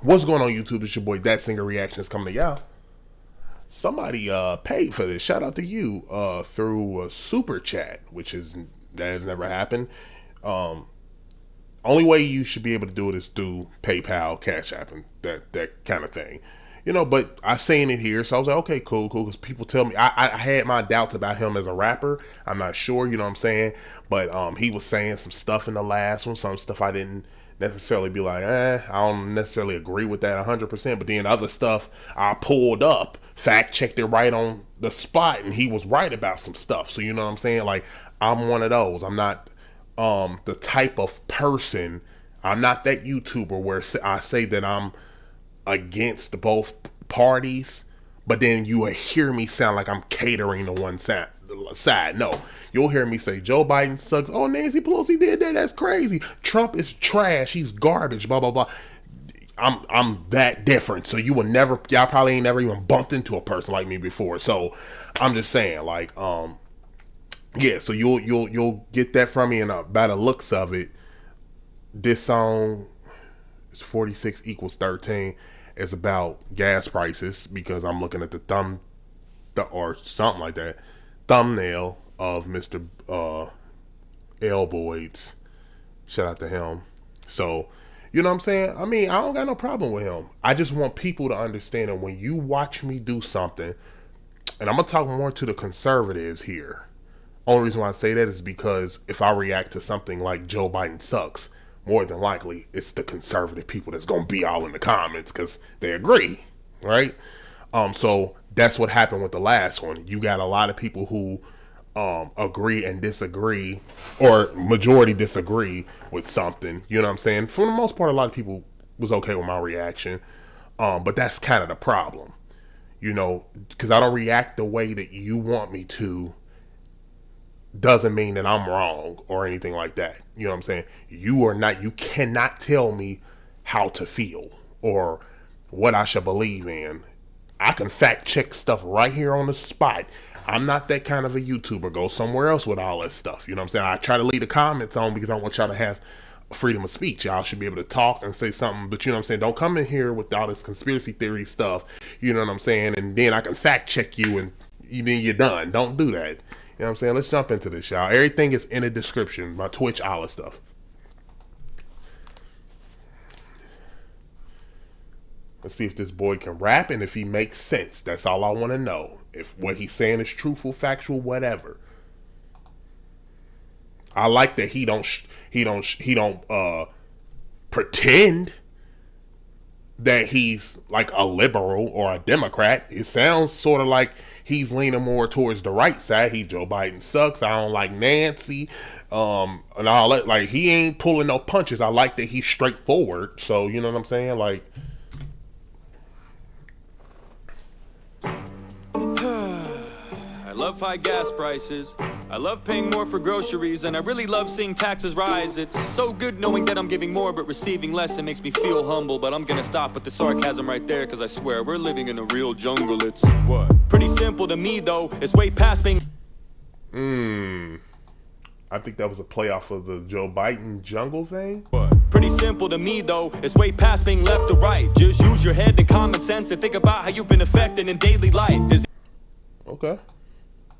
What's going on, YouTube? It's your boy ThatSingerReactions coming to y'all. Somebody paid for this. Shout out to you through a super chat, that has never happened. Only way you should be able to do it is through PayPal, CashApp, and that kind of thing. You know, but I seen it here, so I was like, okay, cool, because people tell me, I had my doubts about him as a rapper. I'm not sure, you know what I'm saying? But he was saying some stuff in the last one, some stuff I didn't necessarily be like, I don't necessarily agree with that 100%. But then other stuff I pulled up, fact checked it right on the spot, and he was right about some stuff. So you know what I'm saying? Like, I'm one of those. I'm not the type of person, I'm not that YouTuber where I say that I'm against both parties, but then you will hear me sound like I'm catering to one side. No, you'll hear me say Joe Biden sucks. Oh, Nancy Pelosi did that. That's crazy. Trump is trash. He's garbage. Blah blah blah. I'm that different. So y'all probably ain't never even bumped into a person like me before. So I'm just saying, like, yeah. So you'll get that from me, and by the looks of it, this song is 46 equals 13. It's about gas prices, because I'm looking at or something like that, thumbnail of Mr. Elboids. Shout out to him. So, you know what I'm saying? I mean, I don't got no problem with him. I just want people to understand that when you watch me do something, and I'm going to talk more to the conservatives here. Only reason why I say that is because if I react to something like Joe Biden sucks, more than likely it's the conservative people that's going to be all in the comments because they agree, right? So that's what happened with the last one. You got a lot of people who agree and disagree, or majority disagree with something. You know what I'm saying? For the most part, a lot of people was okay with my reaction. But that's kind of the problem, you know, because I don't react the way that you want me to. Doesn't mean that I'm wrong or anything like that. You know what I'm saying? You cannot tell me how to feel or what I should believe in. I can fact check stuff right here on the spot. I'm not that kind of a YouTuber. Go somewhere else with all that stuff. You know what I'm saying? I try to leave the comments on because I want y'all to have freedom of speech. Y'all should be able to talk and say something, but you know what I'm saying? Don't come in here with all this conspiracy theory stuff. You know what I'm saying? And then I can fact check you and then you're done. Don't do that. You know what I'm saying? Let's jump into this, y'all. Everything is in the description. My Twitch, all that stuff. Let's see if this boy can rap and if he makes sense. That's all I want to know. If what he's saying is truthful, factual, whatever. I like that he don't pretend that he's like a liberal or a Democrat. It sounds sort of like he's leaning more towards the right side. Joe Biden sucks. I don't like Nancy, and all that. Like, he ain't pulling no punches. I like that he's straightforward. So you know what I'm saying? Like, I love high gas prices. I love paying more for groceries, and I really love seeing taxes rise. It's so good knowing that I'm giving more but receiving less. It makes me feel humble, but I'm gonna stop with the sarcasm right there, because I swear we're living in a real jungle. It's what? Pretty simple to me, though. It's way past being... I think that was a play off of the Joe Biden jungle thing. What? Pretty simple to me, though. It's way past being left or right. Just use your head and common sense and think about how you've been affected in daily life. Is okay.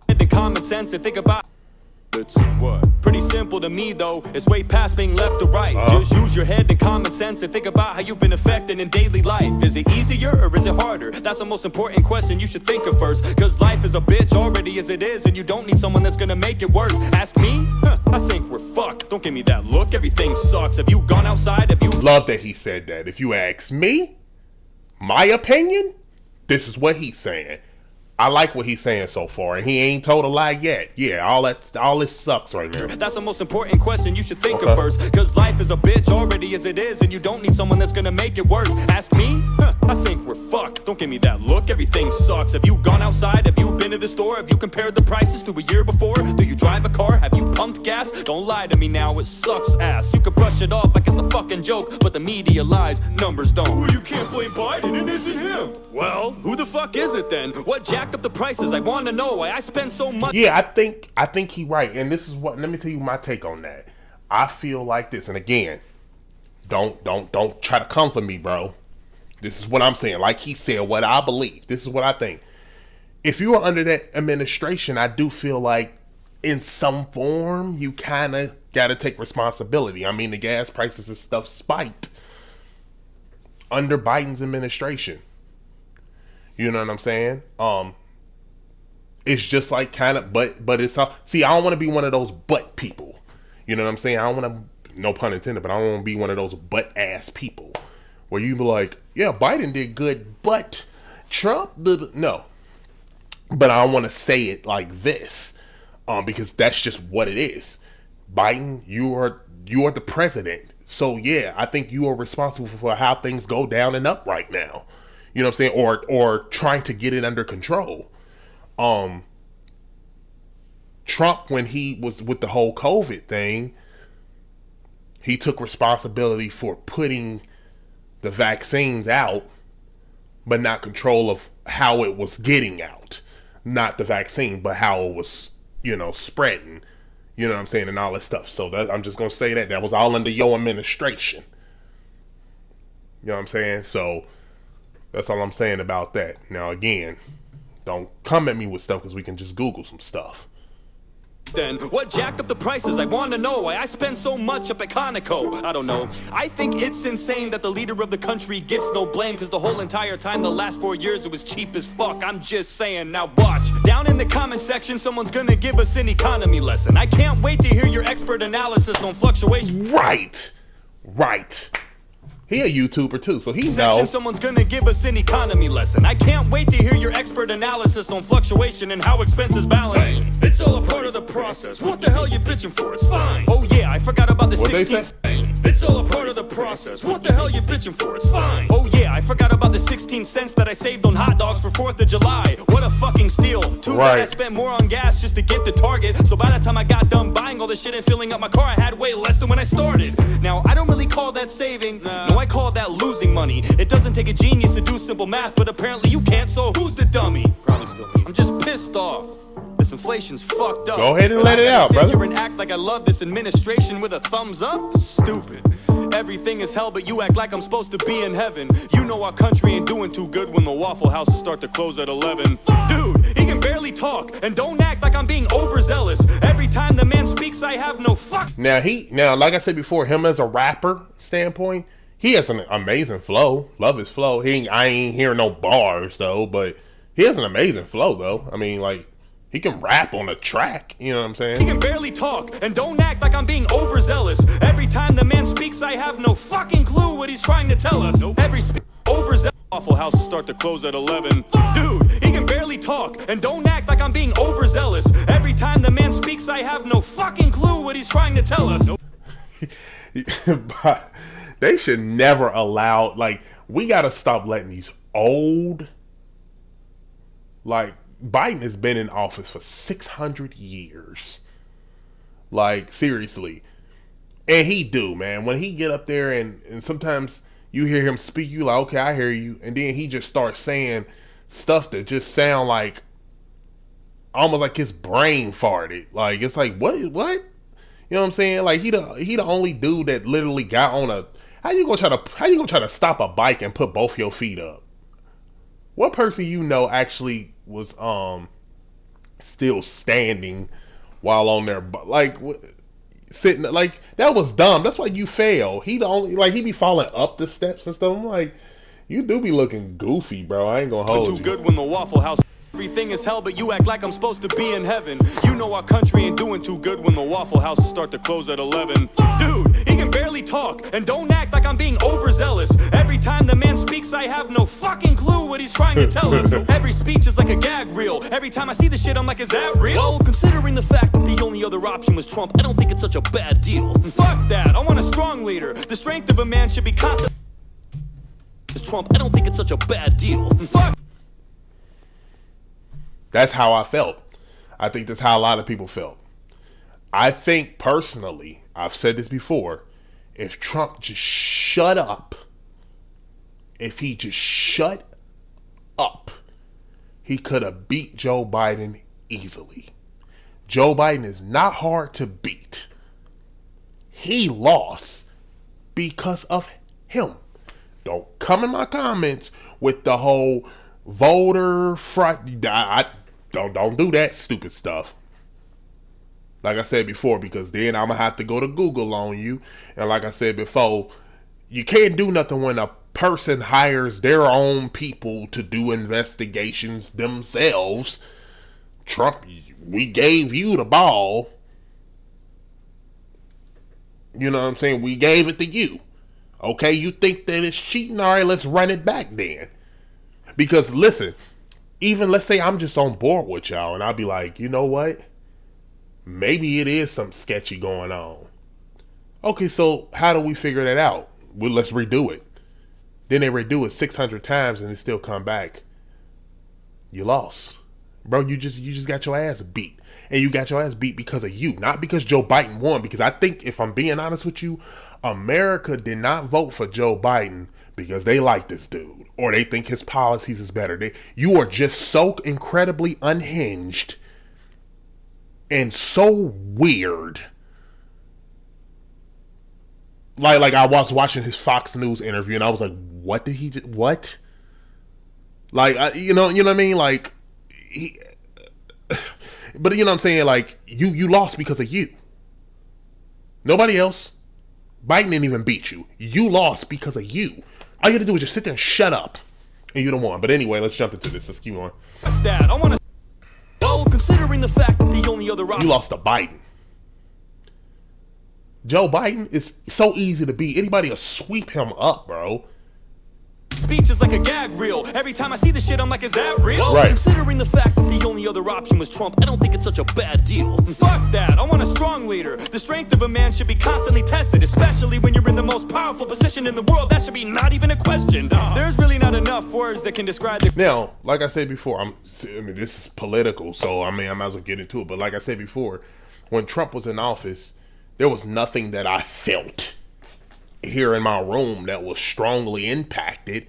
The common sense and think about it's what? Pretty simple to me, though. It's way past being left or right. Just use your head and common sense and think about how you've been affected in daily life. Is it easier or is it harder? That's the most important question you should think of first. Cause life is a bitch already as it is, and you don't need someone that's gonna make it worse. Ask me? I think we're fucked. Don't give me that look. Everything sucks. Have you gone outside? Have you... Love that he said that. If you ask me, my opinion, this is what he's saying. I like what he's saying so far, and he ain't told a lie yet. Yeah, all this sucks right now. That's the most important question you should think of first. Cause life is a bitch already as it is, and you don't need someone that's gonna make it worse. Ask me? I think we're fucked. Don't give me that look. Everything sucks. Have you gone outside? Have you been to the store? Have you compared the prices to a year before? Do you drive a car? Have you pumped gas? Don't lie to me now, it sucks ass. You can brush it off like it's a fucking joke, but the media lies, numbers don't. Well, you can't blame Biden, it isn't him. Well, who the fuck is it then? What jacked up the prices? I want to know why I spend so much. Yeah, I think he right, and this is what. Let me tell you my take on that. I feel like this, and again, don't try to come for me, bro. This is what I'm saying. Like he said, what I believe. This is what I think. If you are under that administration, I do feel like in some form you kind of got to take responsibility. I mean, the gas prices and stuff spiked under Biden's administration. You know what I'm saying? It's just like kind of, but it's see, I don't want to be one of those butt people. You know what I'm saying? I don't want to, no pun intended, but I don't want to be one of those butt ass people where you be like, yeah, Biden did good, but Trump, no. But I don't want to say it like this, because that's just what it is. Biden, you are the president, so yeah, I think you are responsible for how things go down and up right now. You know what I'm saying? Or trying to get it under control. Trump, when he was with the whole COVID thing, he took responsibility for putting the vaccines out, but not control of how it was getting out. Not the vaccine, but how it was, spreading. You know what I'm saying? And all that stuff. So I'm just going to say that was all under your administration. You know what I'm saying? So that's all I'm saying about that. Now, again, don't come at me with stuff because we can just Google some stuff. Then what jacked up the prices? I want to know why I spend so much up at Conoco. I don't know. I think it's insane that the leader of the country gets no blame, because the whole entire time, the last 4 years, it was cheap as fuck. I'm just saying. Now watch. Down in the comment section, someone's gonna give us an economy lesson. I can't wait to hear your expert analysis on fluctuation. Right. He a YouTuber too, so he knows. Someone's gonna give us an economy lesson. I can't wait to hear your expert analysis on fluctuation and how expenses balance. Hey, it's all a part of the process. What the hell you bitching for? It's fine. Oh yeah, I forgot about the 16. It's all a part of the process. What the hell you bitching for? It's fine. Oh yeah, I forgot about the 16 cents that I saved on hot dogs for 4th of July. What a fucking steal. Too bad I spent more on gas just to get the Target. So by the time I got done buying all this shit and filling up my car, I had way less than when I started. Now, I don't really call that saving. No, I call that losing money. It doesn't take a genius to do simple math, but apparently you can't, so who's the dummy? Probably still me. I'm just pissed off. This inflation's fucked up. Go ahead and let it out, brother. And act like I love this administration with a thumbs up? Stupid. Everything is hell, but you act like I'm supposed to be in heaven. You know our country ain't doing too good when the Waffle Houses start to close at 11. Dude, he can barely talk, and don't act like I'm being overzealous. Every time the man speaks, I have no fuck. Now, like I said before, him as a rapper standpoint, he has an amazing flow. Love his flow. I ain't hearing no bars, though, but he has an amazing flow, though. I mean, like, he can rap on a track, you know what I'm saying? He can barely talk, and don't act like I'm being overzealous. Every time the man speaks, I have no fucking clue what he's trying to tell us. Every overzealous. Waffle Houses start to close at 11. Dude, he can barely talk, and don't act like I'm being overzealous. Every time the man speaks, I have no fucking clue what he's trying to tell us. But they should never allow, like, we got to stop letting these old, like, Biden has been in office for 600 years. Like, seriously. And he do, man. When he get up there and sometimes you hear him speak, you like, okay, I hear you. And then he just starts saying stuff that just sound like, almost like his brain farted. Like, it's like, what? You know what I'm saying? Like, he the only dude that literally got on a, how you gonna try to stop a bike and put both your feet up? What person you know actually was still standing while on their sitting, like, that was dumb. That's why you fail. He the only, like, he be falling up the steps and stuff. I'm like, you do be looking goofy, bro. I ain't gonna hold you. Too good when the Waffle House. Everything is hell, but you act like I'm supposed to be in heaven. You know our country ain't doing too good when the Waffle Houses start to close at 11. Dude, he can barely talk, and don't act like I'm being overzealous. Every time the man speaks, I have no fucking clue what he's trying to tell us. Every speech is like a gag reel. Every time I see the shit, I'm like, is that real? Well, considering the fact that the only other option was Trump, I don't think it's such a bad deal. Fuck that, I want a strong leader. The strength of a man should be constant. Trump, I don't think it's such a bad deal. Fuck. That's how I felt. I think that's how a lot of people felt. I think personally, I've said this before, if Trump just shut up, if he just shut up, he could have beat Joe Biden easily. Joe Biden is not hard to beat. He lost because of him. Don't come in my comments with the whole voter fraud. Don't do that stupid stuff. Like I said before, because then I'm going to have to go to Google on you. And like I said before, you can't do nothing when a person hires their own people to do investigations themselves. Trump, we gave you the ball. You know what I'm saying? We gave it to you. Okay, you think that it's cheating? All right, let's run it back then. Because listen, even let's say I'm just on board with y'all and I'll be like, you know what? Maybe it is some sketchy going on. Okay, so how do we figure that out? Well, let's redo it. Then they redo it 600 times and it still come back. You lost. Bro, you just got your ass beat. And you got your ass beat because of you. Not because Joe Biden won. Because I think, if I'm being honest with you, America did not vote for Joe Biden because they like this dude. Or they think his policies is better. You are just so incredibly unhinged and so weird. Like I was watching his Fox News interview and I was like, what did he just, what? Like, you know what I mean? Like, but you know what I'm saying? Like, you lost because of you. Nobody else. Biden didn't even beat you. You lost because of you. All you gotta do is just sit there and shut up. And you don't won. But anyway, let's jump into this. Let's keep on. Dad, I wanna... Well, considering the fact that the only other option... You lost to Biden. Joe Biden is so easy to beat. Anybody will sweep him up, bro. Speech is like a gag reel. Every time I see this shit, I'm like, is that real? Well, right. Considering the fact that the only other option was Trump, I don't think it's such a bad deal. Fuck that. I want a strong leader. The strength of a man should be constantly tested, especially when you're in the most powerful position in the world. That should be not even a question. There's really not enough words that can describe the... Now, like I said before, I mean, this is political, so I mean, I might as well get into it. But like I said before, when Trump was in office, there was nothing that I felt here in my room that was strongly impacted.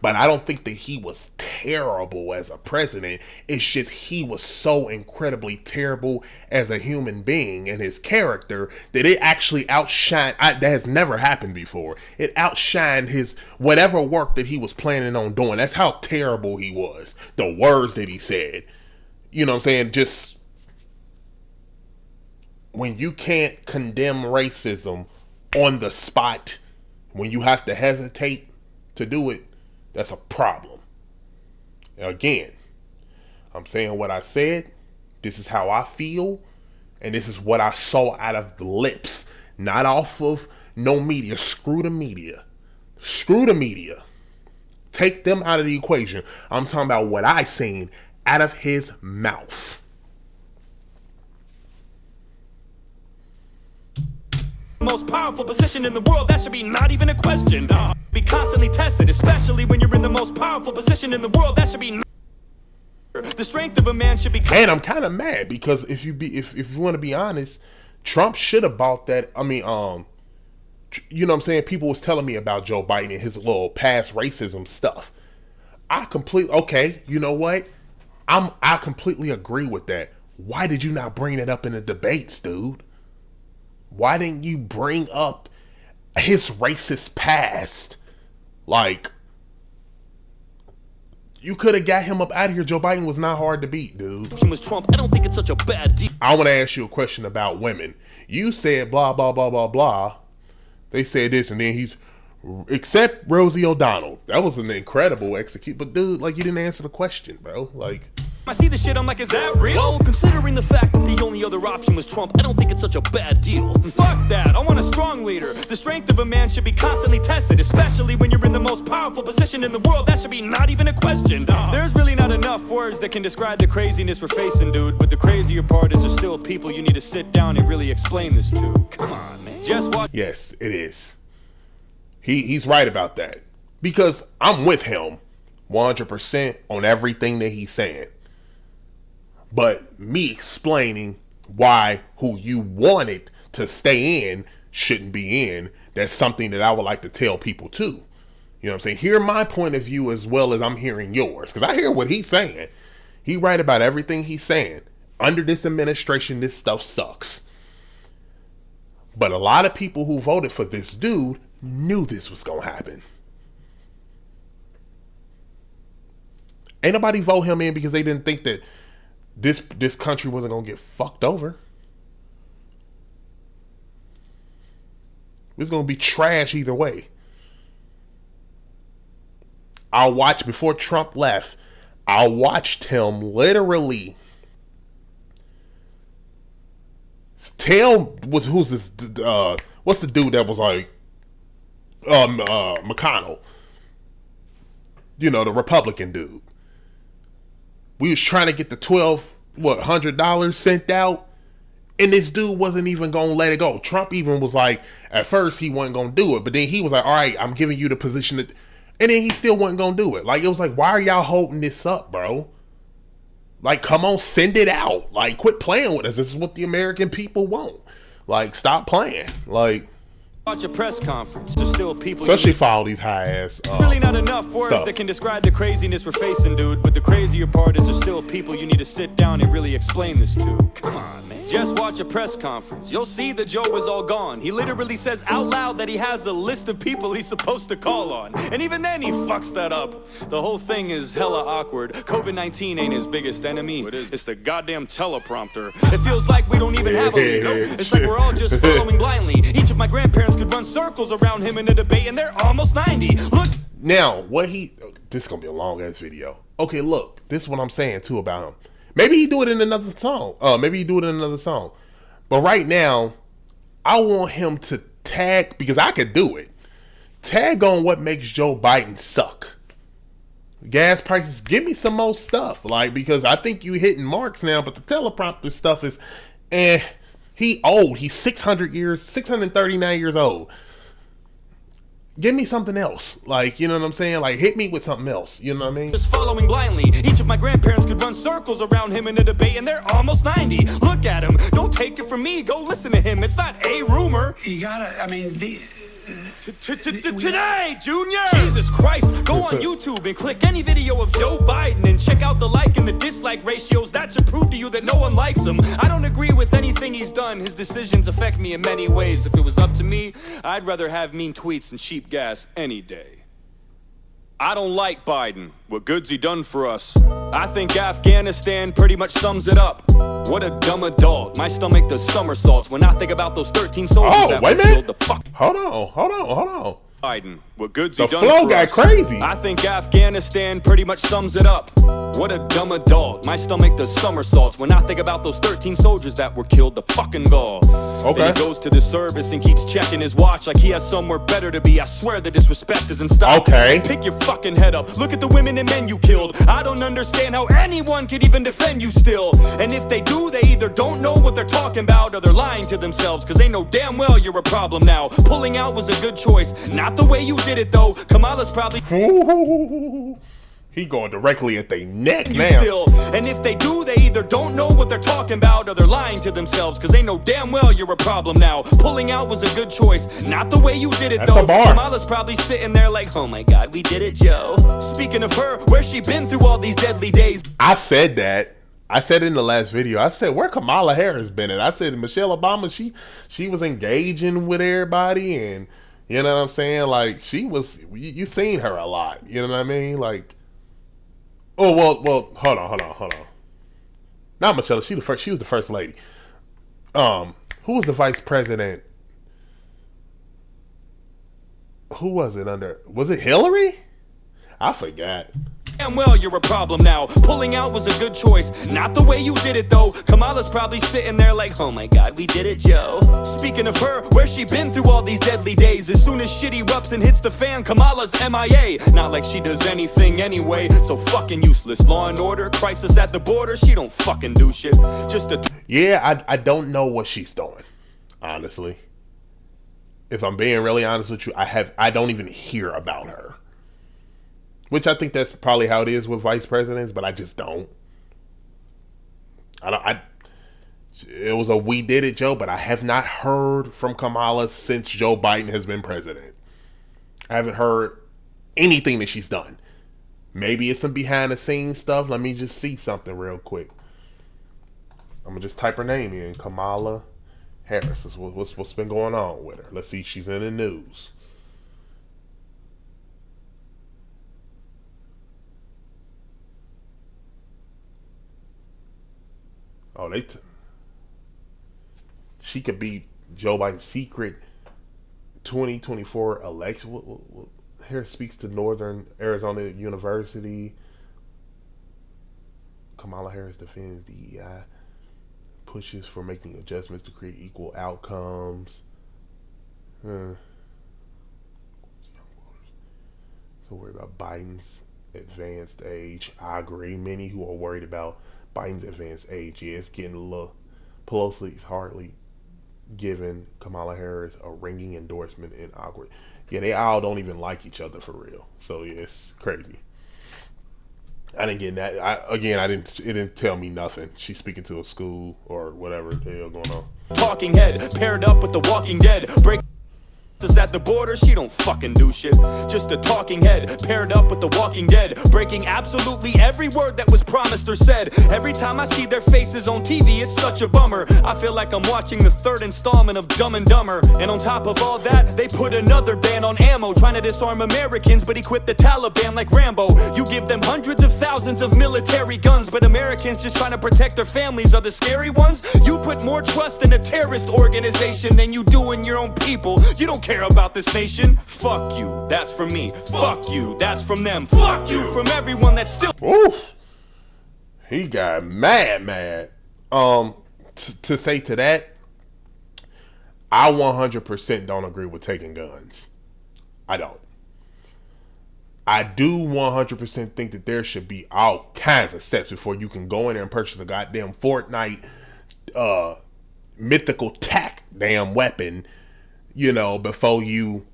But I don't think that he was terrible as a president. It's just he was so incredibly terrible as a human being and his character that it actually outshined. That has never happened before. It outshined his whatever work that he was planning on doing. That's how terrible he was. The words that he said. You know what I'm saying? Just when you can't condemn racism on the spot, when you have to hesitate to do it, that's a problem. Again, I'm saying what I said. This is how I feel. And this is what I saw out of the lips. Not off of no media. Screw the media. Screw the media. Take them out of the equation. I'm talking about what I seen out of his mouth. Most powerful position in the world, that should be not even a question. Be constantly tested, especially when you're in the most powerful position in the world. That should be the strength of a man should be. And I'm kind of mad because if you want to be honest, Trump should have bought that. I mean, you know what I'm saying? People was telling me about Joe Biden and his little past racism stuff. Okay, you know what? I completely agree with that. Why did you not bring it up in the debates, dude? Why didn't you bring up his racist past? Like, you could have got him up out of here. Joe Biden was not hard to beat, dude. Was Trump. I don't think it's such a bad deal. I want to ask you a question about women. You said blah, blah, blah, blah, blah. They said this, and then he's, except Rosie O'Donnell. That was an incredible execute. But, dude, like, you didn't answer the question, bro. Like... I see this shit, I'm like, is that real? Well, considering the fact that the only other option was Trump, I don't think it's such a bad deal. Fuck that, I want a strong leader. The strength of a man should be constantly tested, especially when you're in the most powerful position in the world. That should be not even a question. There's really not enough words that can describe the craziness we're facing, dude. But the crazier part is there's still people you need to sit down and really explain this to. Come on, man. Just watch. Yes, it is. He's right about that. Because I'm with him 100% on everything that he's saying. But me explaining why who you wanted to stay in shouldn't be in, that's something that I would like to tell people too. You know what I'm saying? Hear my point of view as well as I'm hearing yours. Because I hear what he's saying. He right about everything he's saying. Under this administration, this stuff sucks. But a lot of people who voted for this dude knew this was going to happen. Ain't nobody vote him in because they didn't think that this country wasn't gonna get fucked over. It was gonna be trash either way. I watched before Trump left. I watched him literally who's this? What's the dude that was like McConnell? You know, the Republican dude. We was trying to get the $1,200 sent out, and this dude wasn't even gonna let it go. Trump even was like, at first he wasn't gonna do it, but then he was like, all right, I'm giving you the position that, and then he still wasn't gonna do it. Like, it was like, why are y'all holding this up, bro? Like, come on, send it out. Like, quit playing with us. This is what the American people want. Like, stop playing. Like, watch a press conference. There's still people. Especially for all these high ass. It's really not enough words that can describe the craziness we're facing, dude. But the crazier part is there's still people you need to sit down and really explain this to. Come on, man. Just watch a press conference. You'll see that Joe is all gone. He literally says out loud that he has a list of people he's supposed to call on. And even then he fucks that up. The whole thing is hella awkward. COVID-19 ain't his biggest enemy. It's the goddamn teleprompter. It feels like we don't even have a leader. It's like we're all just following blindly. Each of my grandparents could run circles around him in a debate and they're almost 90. Look. Now, this is going to be a long ass video. Okay, look, this is what I'm saying too about him. Maybe he do it in another song. But right now, I want him to tag, because I could do it. Tag on what makes Joe Biden suck. Gas prices, give me some more stuff. Like, because I think you hitting marks now, but the teleprompter stuff is, he old. He's 639 years old. Give me something else. Like, you know what I'm saying? Like, hit me with something else. You know what I mean? Just following blindly. Each of my grandparents could run circles around him in a debate and they're almost 90. Look at him. Don't take it from me. Go listen to him. It's not a rumor. You gotta, I mean, Today, Junior! Jesus Christ, go on YouTube and click any video of Joe Biden and check out the like and the dislike ratios. That should prove to you that no one likes him. I don't agree with anything he's done. His decisions affect me in many ways. If it was up to me, I'd rather have mean tweets and cheap gas any day. I don't like Biden. What good's he done for us? I think Afghanistan pretty much sums it up. What a dumb adult. My stomach does somersaults when I think about those 13 soldiers that were killed. The fuck. Hold on. Biden, what good's he done for us? The flow got crazy. I think Afghanistan pretty much sums it up. What a dumb adult. My stomach does somersaults when I think about those 13 soldiers that were killed. The fucking gall. Okay. Then he goes to the service and keeps checking his watch like he has somewhere better to be. I swear the disrespect isn't stopped. Okay. Pick your fucking head up. Look at the women and men you killed. I don't understand how anyone could even defend you still. And if they do, they either don't know what they're talking about or they're lying to themselves, cause they know damn well you're a problem now. Pulling out was a good choice. Not the way you did it though. Kamala's probably he going directly at their neck now. Still, and if they do, they either don't know what they're talking about or they're lying to themselves, cause they know damn well you're a problem now. Pulling out was a good choice. Not the way you did it though. Kamala's probably sitting there like, oh my god, we did it, Joe. Speaking of her, where's she been through all these deadly days? I said that. I said it in the last video. I said, where Kamala Harris been at? I said Michelle Obama, she was engaging with everybody, and you know what I'm saying? Like, she was, you seen her a lot. You know what I mean? Like, oh, well, hold on. Not Michelle, she was the first lady. Who was the vice president? Who was it under? Was it Hillary? I forgot. Damn well you're a problem now. Pulling out was a good choice. Not the way you did it though. Kamala's probably sitting there like, oh my god, we did it, Joe. Speaking of her, where's she been through all these deadly days? As soon as shit erupts and hits the fan, Kamala's MIA. Not like she does anything anyway. So fucking useless. Law and order, crisis at the border. She don't fucking do shit. Just a yeah, I don't know what she's doing, honestly. If I'm being really honest with you, I don't even hear about her. Which I think that's probably how it is with vice presidents, but I just don't. It was a we did it, Joe, but I have not heard from Kamala since Joe Biden has been president. I haven't heard anything that she's done. Maybe it's some behind the scenes stuff. Let me just see something real quick. I'm gonna just type her name in, Kamala Harris. That's what's been going on with her. Let's see if she's in the news. Oh, she could be Joe Biden's secret 2024 election. Here speaks to Northern Arizona University. Kamala Harris defends DEI, pushes for making adjustments to create equal outcomes. So worried about Biden's advanced age. I agree. Many who are worried about Biden's advanced age. Yeah, it's getting a little. Pelosi's hardly giving Kamala Harris a ringing endorsement in awkward. Yeah, they all don't even like each other for real. So yeah, it's crazy. I didn't get that. I didn't. It didn't tell me nothing. She's speaking to a school or whatever the hell going on. Talking head paired up with the Walking Dead. Break us at the border, she don't fucking do shit. Just a talking head paired up with the Walking Dead, breaking absolutely every word that was promised or said. Every time I see their faces on TV, it's such a bummer. I feel like I'm watching the third installment of Dumb and Dumber. And on top of all that, they put another ban on ammo, trying to disarm Americans but equip the Taliban like Rambo. You give them hundreds of thousands of military guns, but Americans just trying to protect their families are the scary ones. You put more trust in a terrorist organization than you do in your own people. You don't care about this nation. Fuck you, that's from me. Fuck you, that's from them. Fuck you from everyone that's still. Oof. He got mad. To say to that, I 100% don't agree with taking guns. I don't. I do 100% think that there should be all kinds of steps before you can go in there and purchase a goddamn Fortnite mythical tack damn weapon, before you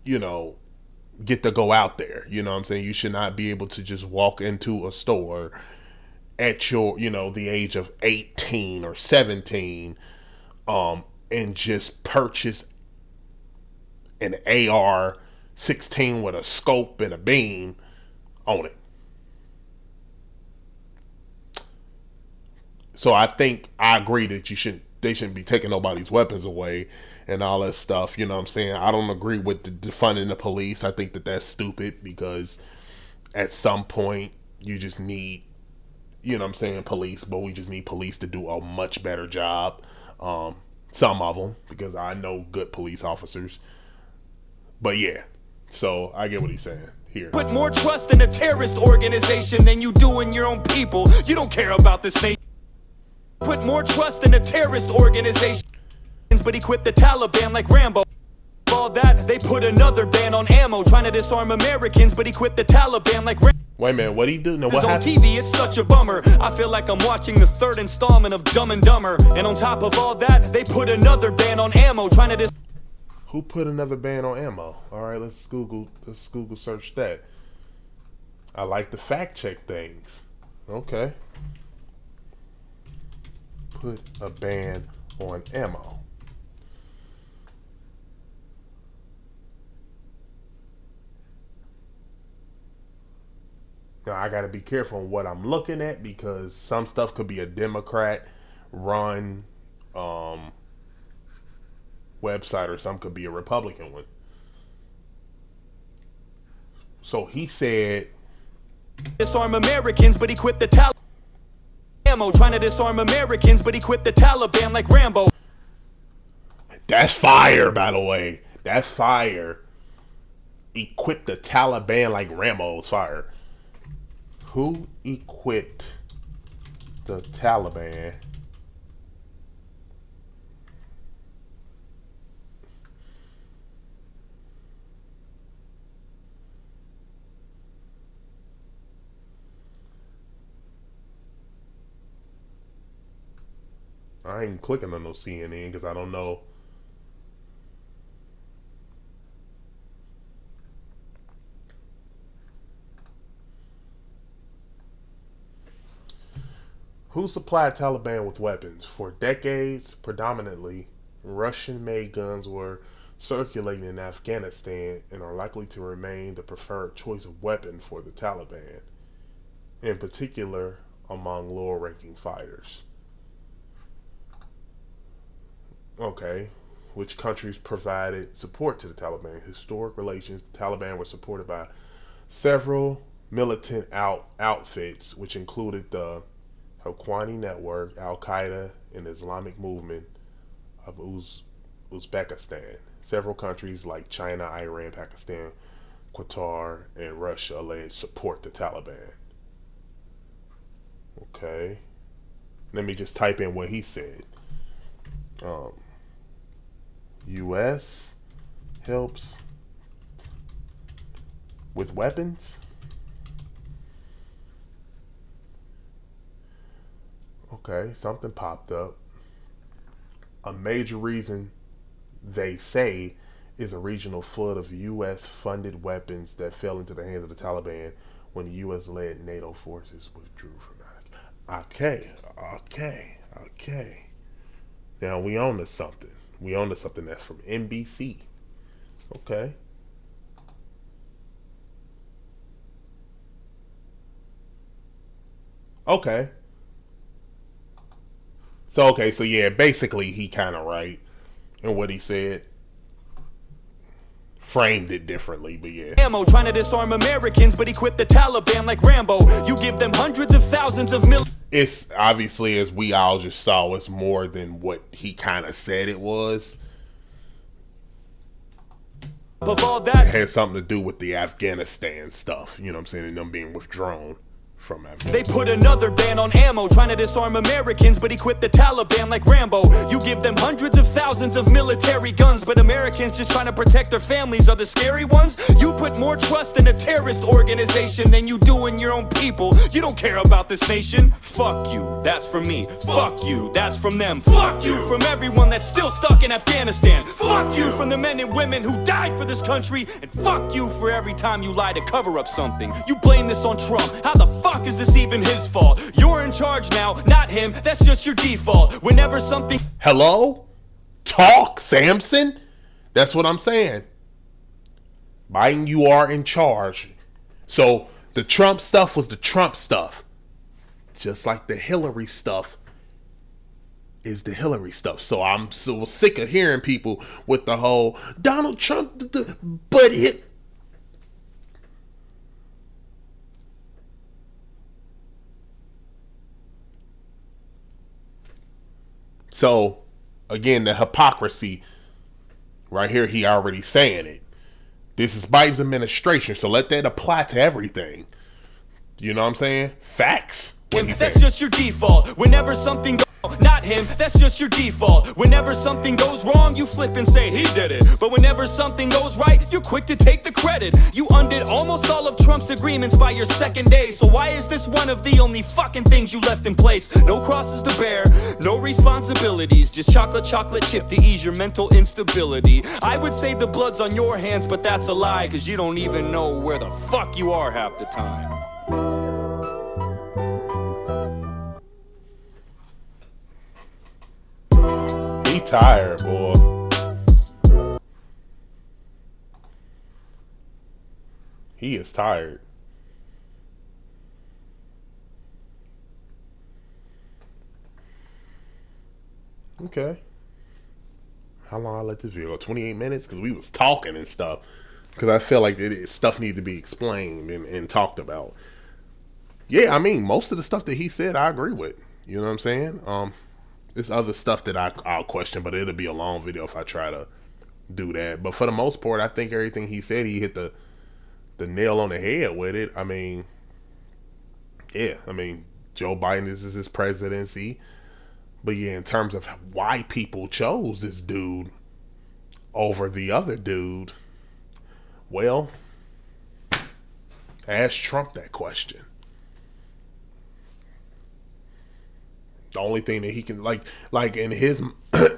get to go out there. You know what I'm saying? You should not be able to just walk into a store at your, the age of 18 or 17, and just purchase an AR-16 with a scope and a beam on it. So I agree that they shouldn't be taking nobody's weapons away and all that stuff. You know what I'm saying? I don't agree with the defunding the police. I think that that's stupid because at some point you just need, police, but we just need police to do a much better job. Some of them, because I know good police officers. But yeah, so I get what he's saying here. Put more trust in a terrorist organization than you do in your own people. You don't care about this nation. Put more trust in a terrorist organization, but equip the Taliban like Rambo. All that, they put another ban on ammo, trying to disarm Americans, but equip the Taliban like Rambo. Wait a minute, what he do? No, what on happened? TV, it's such a bummer. I feel like I'm watching the third installment of Dumb and Dumber. And on top of all that, they put another ban on ammo, trying to Who put another ban on ammo? All right, let's Google search that. I like to fact check things. Okay. Put a ban on ammo. Now I gotta be careful on what I'm looking at because some stuff could be a Democrat run website or some could be a Republican one. So he said disarm Americans but equip the Taliban. Ammo trying to disarm Americans but equip the Taliban like Rambo. That's fire, by the way. That's fire. Equip the Taliban like Rambo is fire. Who equipped the Taliban? I ain't clicking on no CNN because I don't know. Who supplied Taliban with weapons? For decades, predominantly, Russian-made guns were circulating in Afghanistan and are likely to remain the preferred choice of weapon for the Taliban, in particular among lower-ranking fighters. Okay, which countries provided support to the Taliban? Historic relations. The Taliban were supported by several militant outfits, which included the Haqqani Network, Al Qaeda, and the Islamic movement of Uzbekistan. Several countries like China, Iran, Pakistan, Qatar, and Russia alleged support the Taliban. Okay. Let me just type in what he said. U.S. helps with weapons. Okay, something popped up. A major reason, they say, is a regional flood of U.S. funded weapons that fell into the hands of the Taliban when the U.S. led NATO forces withdrew from Afghanistan. Okay. Now we on to something. That's from NBC. Okay. So yeah, basically he kind of right in what he said. Framed it differently, but yeah. Ammo trying to disarm Americans, but equip the Taliban like Rambo. You give them hundreds of thousands of millions. It's obviously, as we all just saw, it's more than what he kind of said it was. Of all that, it had something to do with the Afghanistan stuff, you know what I'm saying, and them being withdrawn from Afghanistan. They put another ban on ammo, trying to disarm Americans, but equip the Taliban like Rambo. You give them hundreds of thousands of military guns, but Americans just trying to protect their families are the scary ones. You put more trust in a terrorist organization than you do in your own people. You don't care about this nation. Fuck you, that's from me. Fuck you, that's from them. Fuck you from everyone that's still stuck in Afghanistan. Fuck you from the men and women who died for this country. And fuck you for every time you lie to cover up something. You blame this on Trump. How the fuck is this even his fault? You're in charge now, not him. That's just your default. Whenever something... Hello? Talk, Samson? That's what I'm saying. Biden, you are in charge. So the Trump stuff was the Trump stuff. Just like the Hillary stuff is the Hillary stuff. So I'm so sick of hearing people with the whole Donald Trump, but it... So, again, the hypocrisy right here, he already saying it. This is Biden's administration, so let that apply to everything. You know what I'm saying? Facts. That's just your default. Whenever something not him, that's just your default. Whenever something goes wrong, you flip and say he did it. But whenever something goes right, you're quick to take the credit. You undid almost all of Trump's agreements by your second day. So why is this one of the only fucking things you left in place? No crosses to bear, no responsibilities, just chocolate chip to ease your mental instability. I would say the blood's on your hands, but that's a lie, cause you don't even know where the fuck you are half the time. He tired, boy. He is tired. Okay. How long I let this video go? 28 minutes? Because we was talking and stuff. Because I feel like stuff needs to be explained and talked about. Yeah, I mean, most of the stuff that he said, I agree with. You know what I'm saying? There's other stuff that I'll question, but it'll be a long video if I try to do that. But for the most part, I think everything he said, he hit the nail on the head with it. I mean, yeah, I mean, Joe Biden, this is his presidency. But yeah, in terms of why people chose this dude over the other dude, well, ask Trump that question. The only thing that he can like in his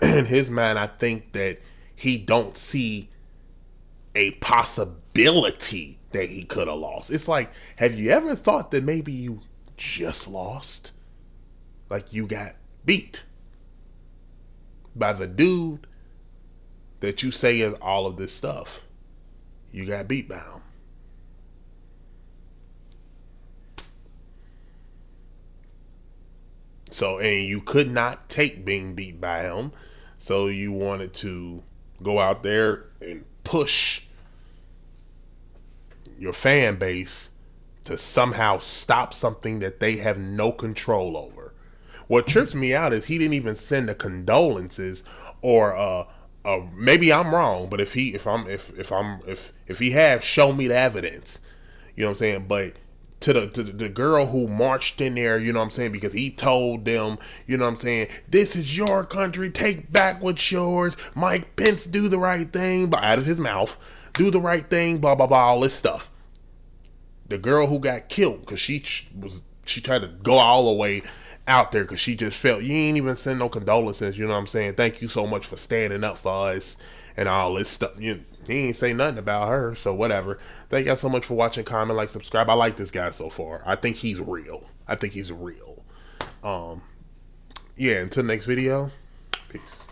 in his mind, I think that he don't see a possibility that he could have lost. It's like, have you ever thought that maybe you just lost? Like you got beat by the dude that you say is all of this stuff. You got beat by him. So, and you could not take being beat by him. So you wanted to go out there and push your fan base to somehow stop something that they have no control over. what trips me out is he didn't even send the condolences, or maybe I'm wrong, but if he have, show me the evidence. You know what I'm saying? But to the girl who marched in there, you know what I'm saying, because he told them, you know what I'm saying, this is your country, take back what's yours. Mike Pence, do the right thing, but out of his mouth, do the right thing, blah blah blah, all this stuff. The girl who got killed because she tried to go all the way out there because she just felt, you ain't even send no condolences, you know what I'm saying, thank you so much for standing up for us and all this stuff. He ain't say nothing about her, so whatever. Thank y'all so much for watching, comment, like, subscribe. I like this guy so far. I think he's real. Yeah, until next video, peace.